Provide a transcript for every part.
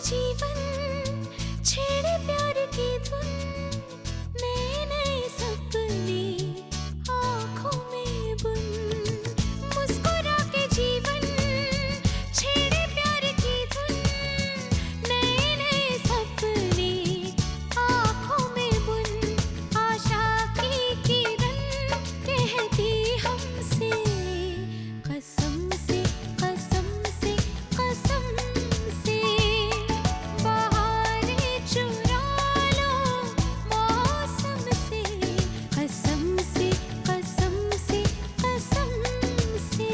जीवन छेड़े प्यार की धुन, नए नए सपने आँखों में बुन, मुस्कुरा के जीवन छेड़े प्यार की धुन, नए नए सपने आँखों में बुन, आशा की किरण कहती हमसे कसम से कसम से कसम से, बहारें चुरा लो मौसम से, कसम से कसम से कसम से,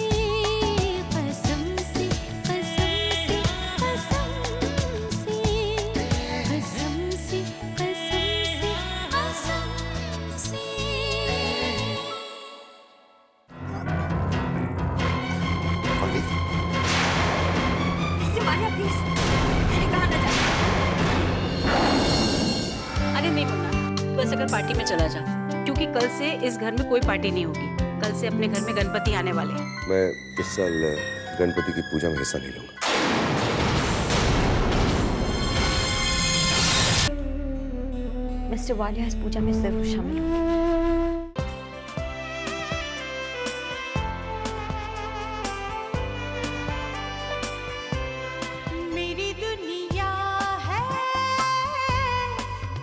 कसम से कसम से कसम से, कसम से कसम से मानिया प्लीज, मैंने कहा ना जा। अरे नहीं मुन्ना, बस अगर पार्टी में चला जा, क्योंकि कल से इस घर में कोई पार्टी नहीं होगी। कल से अपने घर में गणपति आने वाले हैं। मैं इस साल गणपति की पूजा में हिस्सा नहीं लूंगा। मिस्टर वालिया इस पूजा में जरूर शामिल होंगे। मेरी दुनिया है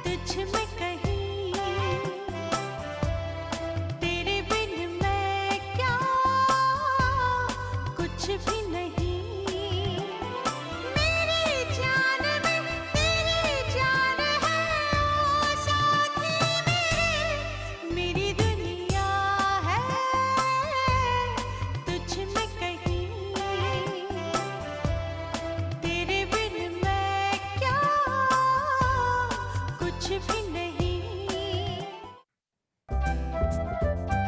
तुझ में कहीं, तेरे बिन मैं क्या कुछ भी नहीं, मेरी जान में तेरी जान है ओ साथी मेरे, मेरी दुनिया है तुझ में कहीं, तेरे बिन मैं क्या कुछ भी नहीं।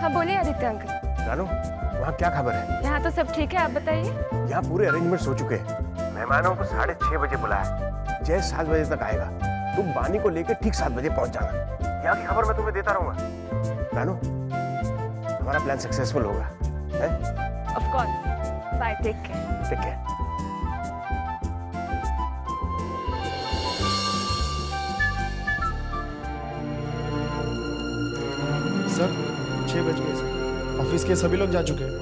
हाँ बोलिए आदित्य अंकल। रानू, वहाँ क्या खबर है? यहाँ तो सब ठीक है, आप बताइए। यहाँ पूरे अरेंजमेंट्स हो चुके हैं। मेहमानों को 6:30 बजे बुलाया। जय 7 बजे तक आएगा। तुम बानी को लेकर ठीक 7 बजे पहुंच जाना। यहाँ की खबर मैं तुम्हें देता रहूंगा। रानू, हमारा प्लान सक्सेसफुल होगा, हैं? Of course. Bye, take care. ठीक है। सर 6 बज गए सर। ऑफिस के सभी लोग जा चुके हैं।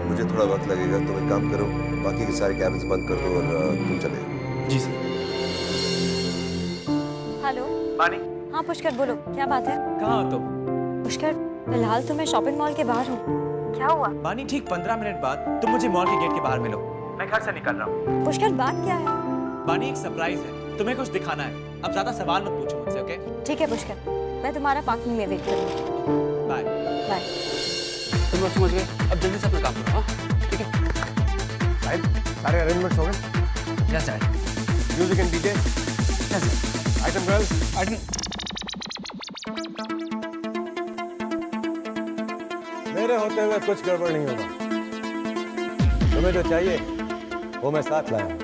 मुझे थोड़ा वक्त लगेगा, तुम एक काम करो, बाकी के सारे कैबिन्स बंद कर दो और तुम चले जाओ। जी सर। हेलो बानी, हाँ पुष्कर, बोलो क्या बात है? कहाँ हो तुम? पुष्कर, फिलहाल तो मैं शॉपिंग मॉल के बाहर हूँ। क्या हुआ? बानी, ठीक 15 मिनट बाद तुम मुझे मॉल के गेट के बाहर मिलो। मैं घर से निकल रहा हूँ। पुष्कर, बात क्या है? बानी, एक सरप्राइज है, तुम्हें कुछ दिखाना है। अब ज्यादा सवाल मत पूछो मुझसे, ओके? ठीक है पुष्कर, मैं तुम्हारा पार्किंग में वेट करूँगी। बाय। बाय। तुम लोग समझ गए, अब जल्दी से अपना काम करो, हाँ? ठीक है? साहिब, सारे अरेंजमेंट्स हो गए? Yes sir. Music and DJ? Yes sir. Item girls? मेरे होते हुए कुछ गड़बड़ नहीं होगा। तुम्हें जो चाहिए वो मैं साथ लाया हूं।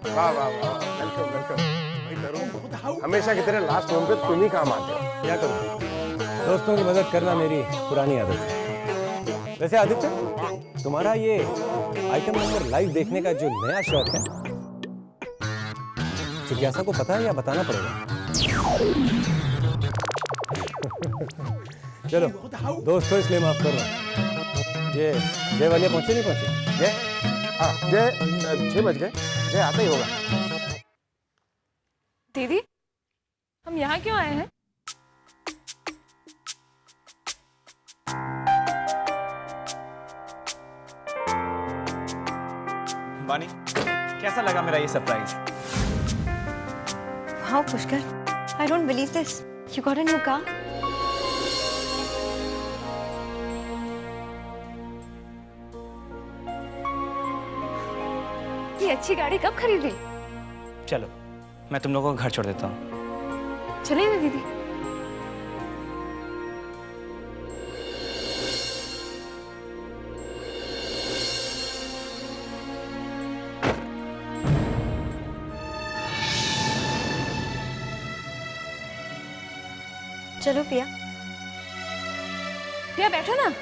वाह वाह वाह, वेलकम वेलकम। हमेशा की तरह लास्ट मोमेंट पे तुम ही काम आते हो। क्या करूं? दोस्तों की मदद करना मेरी पुरानी आदत है। वैसे आदित्य, तुम्हारा ये आइटम नंबर लाइव देखने का जो नया शौक है, जिज्ञासा को पता है या बताना पड़ेगा? चलो दोस्तों, इसलिए माफ करो। ये जय वाले पहुंचे नहीं पहुंचे? जय, हाँ जय 6 बज गए, जय आता ही होगा। दीदी, हम यहाँ क्यों आए हैं? बानी, कैसा लगा मेरा ये surprise? Wow Pushkar, I don't believe this. You got a new car? ये अच्छी गाड़ी कब खरीदी? चलो, मैं तुम लोगों को घर छोड़ देता हूँ। चलिए ना दीदी। चलो पिया। पिया बैठो ना।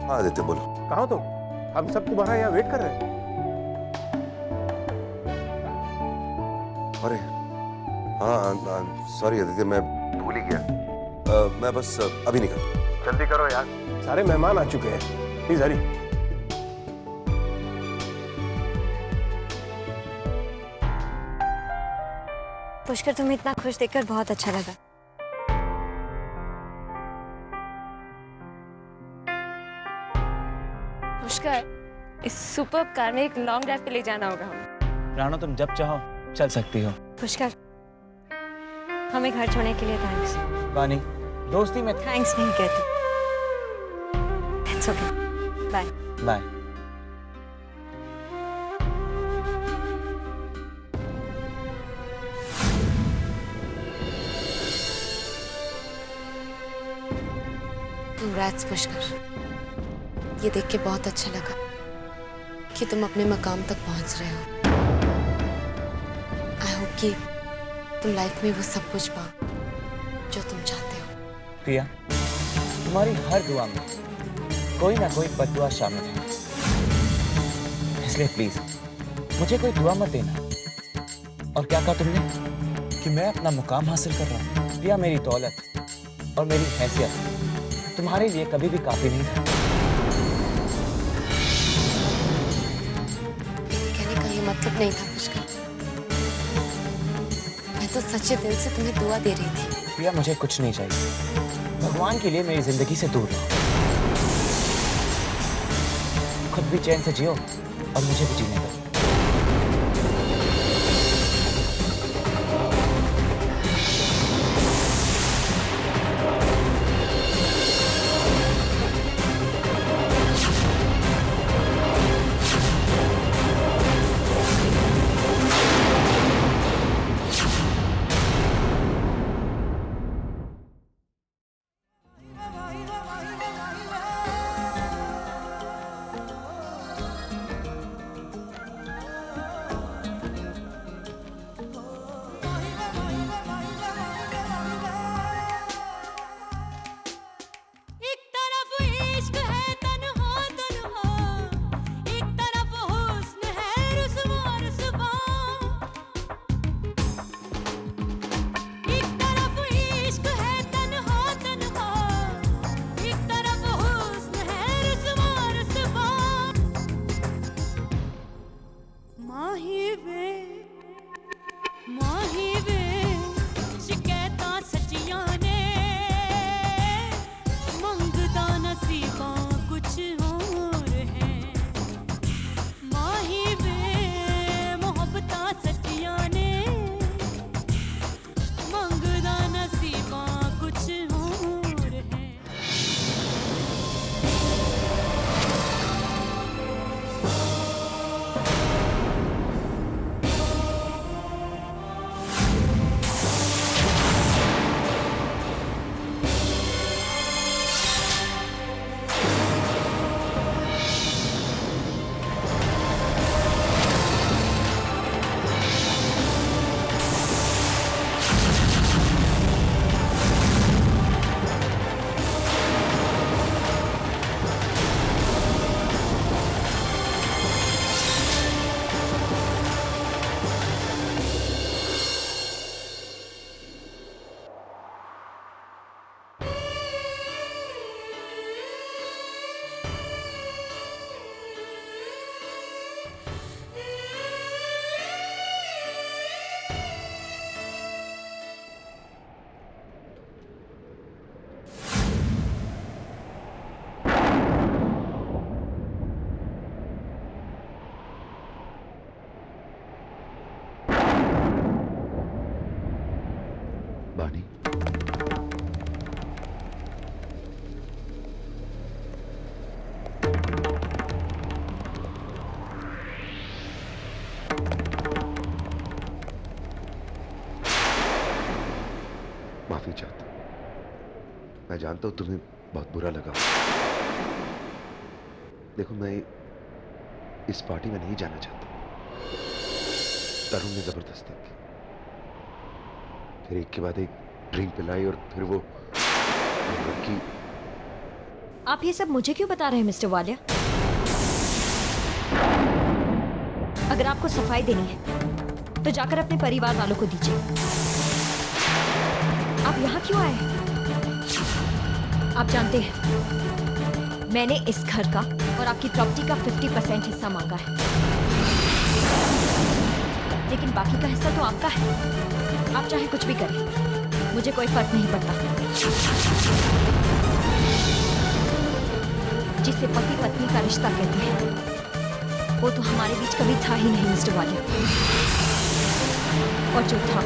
हाँ आदित्य बोलो। कहाँ हो तुम? हम सब तुम्हारा यहाँ वेट कर रहे हैं। अरे हाँ सॉरी आदित्य, मैं भूल ही गया। मैं बस अभी निकल। जल्दी करो यार, सारे मेहमान आ चुके हैं। प्लीज हरी। पुष्कर, तुम्हें इतना खुश देखकर बहुत अच्छा लगा। पुष्कर, इस सुपर कार में एक लॉन्ग ड्राइव पे ले जाना होगा हमें। रानो तुम जब चाहो चल सकती हो। पुष्कर, हमें घर छोड़ने के लिए थैंक्स। बानी, दोस्ती में थैंक्स नहीं कहती। It's okay, bye. Bye. Congrats Pushkar, ये देख के बहुत अच्छा लगा कि तुम अपने मकाम तक पहुंच रहे हो। आई होप कि तुम लाइफ में वो सब कुछ पाओ जो तुम चाहते हो। प्रिया, तुम्हारी हर दुआ में कोई ना कोई बददुआ शामिल है, इसलिए प्लीज मुझे कोई दुआ मत देना। और क्या कहा तुमने कि मैं अपना मुकाम हासिल कर रहा हूँ? प्रिया, मेरी दौलत और मेरी हैसियत तुम्हारे लिए कभी भी काफी नहीं था। कहने का ये मतलब नहीं था पुष्कर, मैं तो सच्चे दिल से तुम्हें दुआ दे रही थी। प्रिया, मुझे कुछ नहीं चाहिए, भगवान के लिए मेरी जिंदगी से दूर रहो। खुद भी चैन से जियो और मुझे भी जीने दो। माफी चाहता हूं। मैं जानता हूं तुम्हें बहुत बुरा लगा। देखो, मैं इस पार्टी में नहीं जाना चाहता। तरुण ने जबरदस्ती की, फिर एक के बाद एक ड्रिंक पिलाई और फिर वो लड़की। आप ये सब मुझे क्यों बता रहे हैं मिस्टर वालिया? अगर आपको सफाई देनी है तो जाकर अपने परिवार वालों को दीजिए। आप यहाँ क्यों आए हैं? आप जानते हैं मैंने इस घर का और आपकी प्रॉपर्टी का 50% हिस्सा मांगा है, लेकिन बाकी का हिस्सा तो आपका है। आप चाहे कुछ भी करें, मुझे कोई फर्क नहीं पड़ता। जिसे पति पत्नी का रिश्ता कहते हैं वो तो हमारे बीच कभी था ही नहीं मिस्टर वालिया, और जो था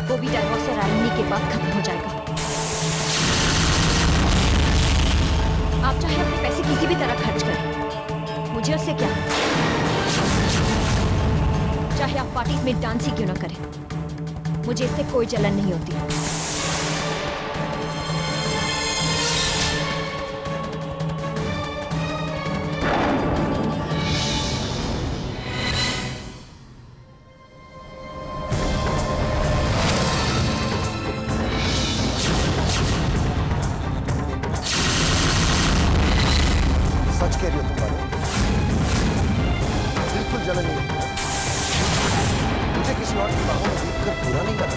वो भी डाइवोर्स और एलिमनी के बाद खत्म हो जाएगा। आप चाहे अपने पैसे किसी भी तरह खर्च करें, मुझे उससे क्या। चाहे आप पार्टीज में डांस ही क्यों ना करें, मुझे इससे कोई जलन नहीं होती। सच कह रही हो तुम वाले, बिल्कुल जलन नहीं होती। मुझे किसी और की बाहों में देखकर बुरा नहीं लगा।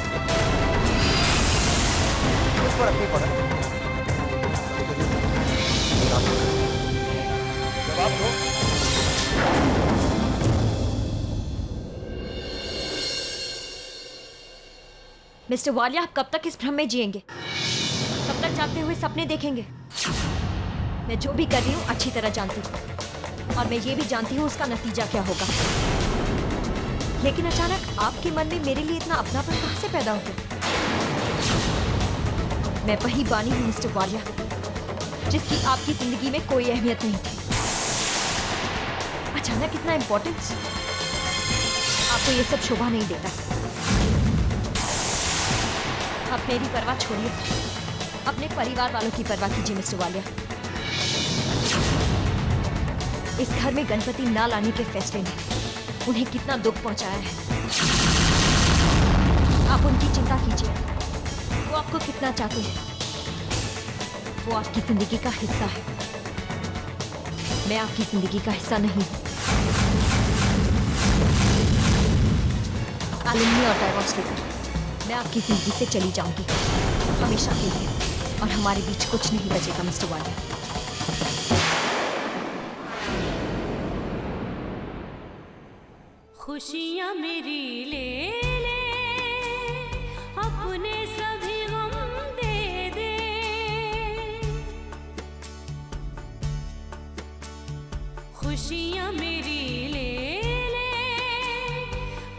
कुछ फर्क नहीं पड़ा। जवाब दो। मिस्टर वालिया, आप कब तक इस भ्रम में जिएंगे? कब तक जागते हुए सपने देखेंगे? मैं जो भी कर रही हूँ अच्छी तरह जानती हूँ, और मैं ये भी जानती हूँ उसका नतीजा क्या होगा। लेकिन अचानक आपके मन में मेरे लिए इतना अपनापन कहाँ से पैदा हो गया? मैं वही बानी हूँ मिस्टर वालिया, जिसकी आपकी जिंदगी में कोई अहमियत नहीं थी। अचानक इतना इम्पोर्टेंस? आपको ये सब शोभा नहीं देता। आप मेरी परवाह छोड़िए, अपने परिवार वालों की परवाह कीजिए मिस्टर वालिया। इस घर में गणपति ना लाने के फैसले ने उन्हें कितना दुख पहुंचाया है, आप उनकी चिंता कीजिए। वो आपको कितना चाहते हैं। वो आपकी जिंदगी का हिस्सा है, मैं आपकी जिंदगी का हिस्सा नहीं हूं। एलिमनी और डाइवोर्स लेकर मैं आपकी जिंदगी से चली जाऊंगी हमेशा के लिए, और हमारे बीच कुछ नहीं बचेगा मिस्टर वालिया। खुशियाँ मेरी ले ले, अपने सभी गम दे दे। खुशियाँ मेरी ले ले,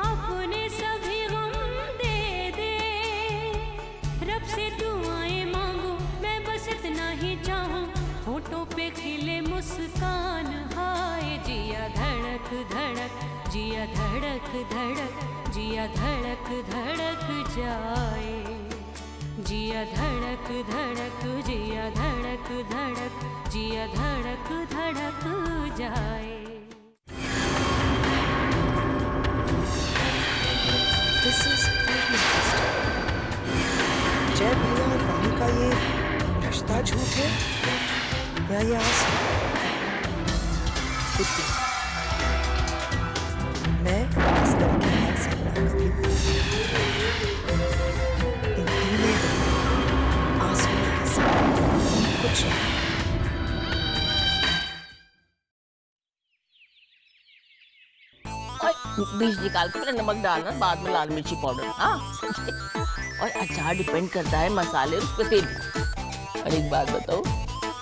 अपने सभी गम दे दे। रब से दुआएं मांगो, मैं बस इतना ही चाहूँ, होठों पे खिले मुस्कान। हाय जिया धड़क धड़क, जिया धड़क धड़क, जिया धड़क धड़क जाए। जिया धड़क धड़क, जिया धड़क धड़क, जिया धड़क धड़क जाए। This is very interesting. जय भैया और रानी का ये रिश्ता झूठ है या ये आस? कुछ भी मैं इस तरह की बात से ना कभी इन तीनों आंसुओं के साथ कुछ नहीं। बीज निकाल के नमक डालना, बाद में लाल मिर्ची पाउडर। हाँ और अचार डिपेंड करता है मसाले उस पे तेल। और एक बात बताओ,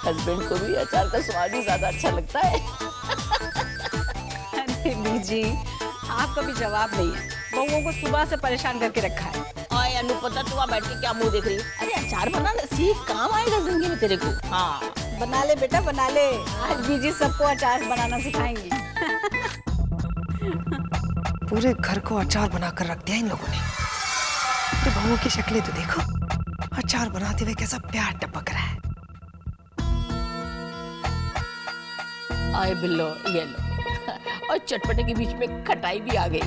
हस्बैंड को भी अचार का स्वाद ही ज्यादा अच्छा लगता है। अरे बीजी, आपका भी जवाब नहीं है। बहुओं को सुबह से परेशान करके रखा है। और अनुपता तू वहाँ बैठ के क्या मुंह देख रही है? अरे अचार बनाना सीख, काम आएगा जिंदगी में तेरे को। हाँ बना ले बेटा, बना ले। आज बीजी सबको अचार बनाना सिखाएंगी। पूरे घर को अचार बनाकर रख दिया इन लोगों ने। तो बहुओं की शक्लें तो देखो। अचार बनाते हुए कैसा प्यार टपक रहा है। आए बिल्लो, ये लो। और चटपटे के बीच में खटाई भी आ गई।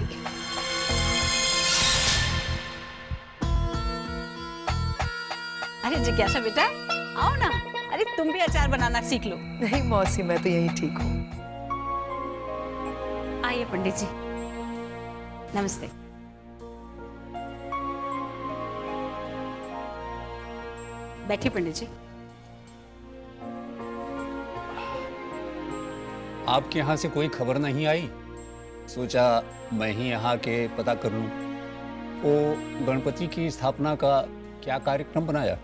अरे जिज्ञासा बेटा, आओ ना। अरे तुम भी अचार बनाना सीख लो। नहीं मौसी, मैं तो यही ठीक हूँ। आइए पंडित जी, नमस्ते। बैठिए पंडित जी। आपके यहाँ से कोई खबर नहीं आई? सोचा मैं ही यहाँ के पता कर लूं। वो गणपति की स्थापना का क्या कार्यक्रम बनाया?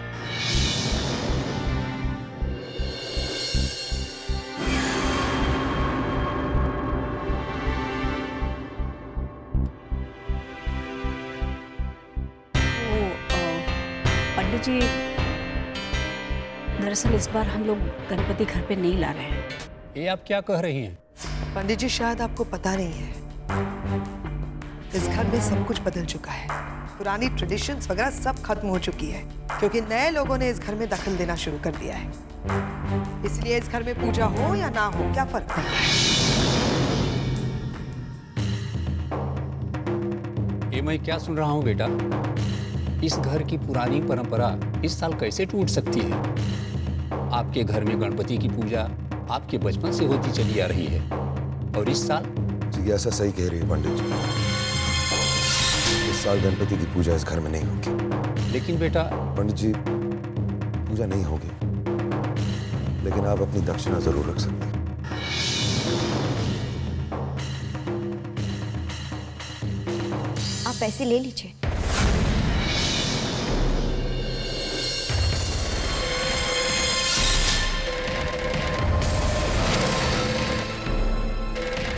पंडित जी, दरअसल इस बार हम लोग गणपति घर पे नहीं ला रहे हैं। ये आप क्या कह रही हैं? पंडित जी, शायद आपको पता नहीं है, इस घर में सब कुछ बदल चुका है। पुरानी ट्रेडिशंस वगैरह सब खत्म हो चुकी है, क्योंकि नए लोगों ने इस घर में दखल देना शुरू कर दिया है। इसलिए इस घर में पूजा हो या ना हो, क्या फर्क पड़ता है? ये मैं क्या सुन रहा हूँ बेटा? इस घर की पुरानी परंपरा इस साल कैसे टूट सकती है? आपके घर में गणपति की पूजा आपके बचपन से होती चली आ रही है, और इस साल? जिज्ञासा सही कह रही है पंडित जी। इस साल गणपति की पूजा इस घर में नहीं होगी। लेकिन बेटा। पंडित जी, पूजा नहीं होगी, लेकिन आप अपनी दक्षिणा जरूर रख सकते हैं। आप पैसे ले लीजिए।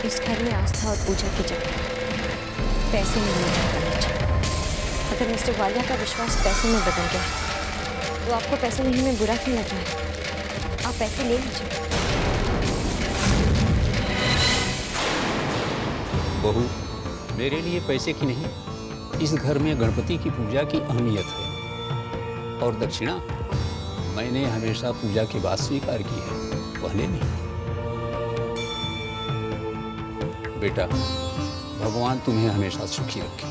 इस घर में आस्था और पूजा की जगह पैसे में नहीं करनी चाहिए। अगर मिस्टर वालिया का विश्वास पैसे में बदल गया तो आपको पैसे लेने में बुरा क्यों लग रहा है? आप पैसे ले लीजिए। बहू, मेरे लिए पैसे की नहीं, इस घर में गणपति की पूजा की अहमियत है। और दक्षिणा मैंने हमेशा पूजा के बाद स्वीकार की है, पहले नहीं। बेटा, भगवान तुम्हें हमेशा सुखी रखे।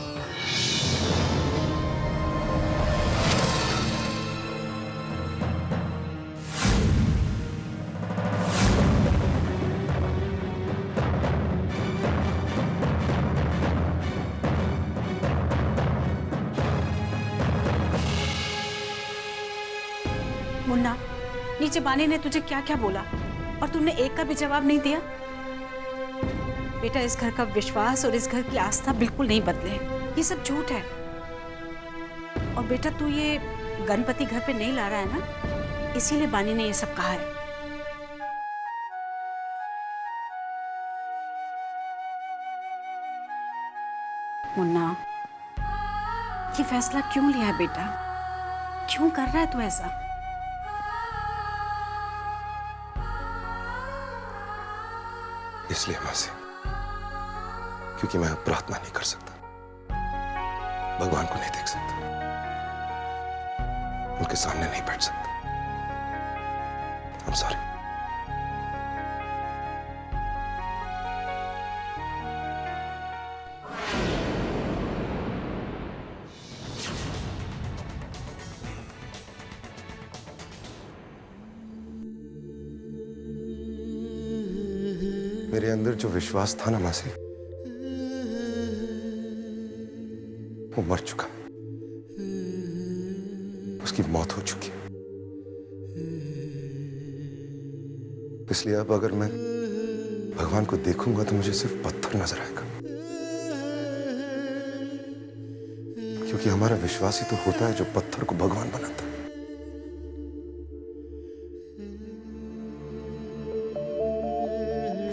मुन्ना, नीचे बानी ने तुझे क्या क्या बोला और तुमने एक का भी जवाब नहीं दिया? बेटा, इस घर का विश्वास और इस घर की आस्था बिल्कुल नहीं बदले, ये सब झूठ है। और बेटा, तू ये गणपति घर पे नहीं ला रहा है ना, इसीलिए बानी ने ये सब कहा है। मुन्ना, ये फैसला क्यों लिया है बेटा? क्यों कर रहा है तू ऐसा? इसलिए मासी, क्योंकि मैं अब प्रार्थना नहीं कर सकता, भगवान को नहीं देख सकता, उनके सामने नहीं बैठ सकता। I'm sorry। मेरे अंदर जो विश्वास था ना मासी, वो मर चुका, उसकी मौत हो चुकी है। इसलिए अब अगर मैं भगवान को देखूंगा तो मुझे सिर्फ पत्थर नजर आएगा, क्योंकि हमारा विश्वास ही तो होता है जो पत्थर को भगवान बनाता है।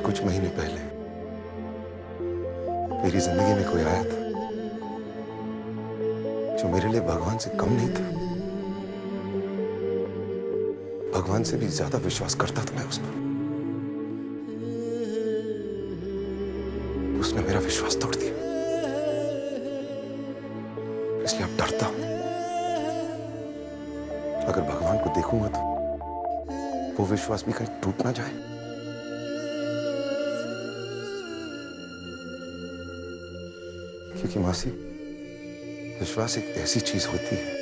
कुछ महीने पहले मेरी जिंदगी में कोई आया था जो मेरे लिए भगवान से कम नहीं था, भगवान से भी ज्यादा विश्वास करता था मैं उस पर। उसने मेरा विश्वास तोड़ दिया, इसलिए अब डरता हूं, अगर भगवान को देखूंगा तो वो विश्वास भी कहीं टूट ना जाए। क्योंकि मासी, विश्वास एक ऐसी चीज होती है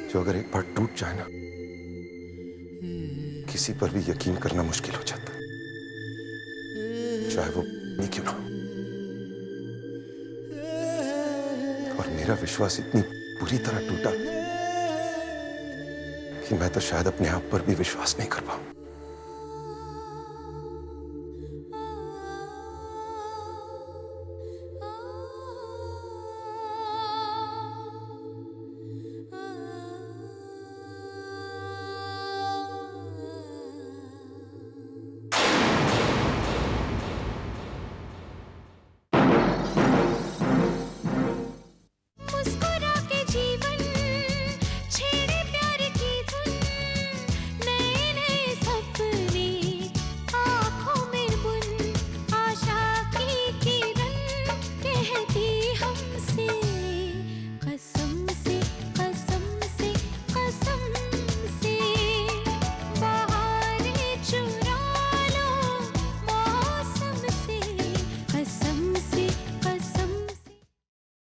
जो अगर एक बार टूट जाए ना, किसी पर भी यकीन करना मुश्किल हो जाता है, चाहे वो नहीं क्यों ना हो। और मेरा विश्वास इतनी बुरी तरह टूटा कि मैं तो शायद अपने आप पर भी विश्वास नहीं कर पाऊं।